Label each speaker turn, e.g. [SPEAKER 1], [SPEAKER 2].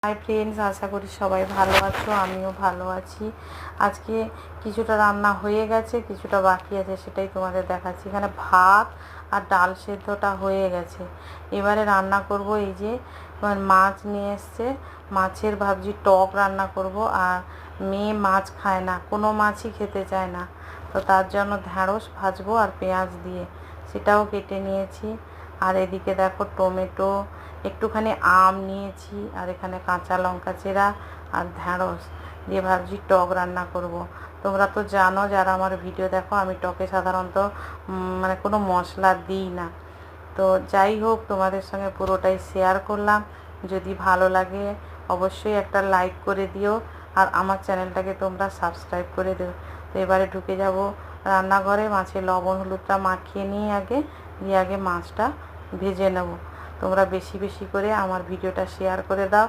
[SPEAKER 1] Hi friends, আশা করি সবাই ভালো আছো, আমিও ভালো আছি। আজকে কিছুটা রান্না হয়ে গেছে, কিছুটা বাকি আছে, সেটাই তোমাদের দেখাচ্ছি। এখানে ভাত আর ডাল সেদ্ধটা হয়ে গেছে। এবারে রান্না করব, এই যে মাছ নিয়ে এসছে, মাছের ভাবছি টক রান্না করব। আর মেয়ে মাছ খায় না, কোনো মাছই খেতে চায় না, তো তার জন্য ঢ্যাঁড়স ভাজবো আর পেঁয়াজ দিয়ে, সেটাও কেটে নিয়েছি। আর এদিকে দেখো টমেটো, একটুখানি আম নিয়েছি, আর এখানে কাঁচা লঙ্কা চেরা আর ঢ্যাঁড়স দিয়ে ভাবছি টক রান্না করব। তোমরা তো জানো, যারা আমার ভিডিও দেখো, আমি টকে সাধারণত মানে কোনো মশলা দিই না। তো যাই হোক, তোমাদের সঙ্গে পুরোটাই শেয়ার করলাম। যদি ভালো লাগে অবশ্যই একটা লাইক করে দিও, আর আমার চ্যানেলটাকে তোমরা সাবস্ক্রাইব করে দিও। তো এবারে ঢুকে যাব রান্নাঘরে, মাছের লবণ হলুদটা মাখিয়ে নিয়ে আগে মাছটা ভেজে নেব। তোমরা বেশি বেশি করে আমার ভিডিওটা শেয়ার করে দাও।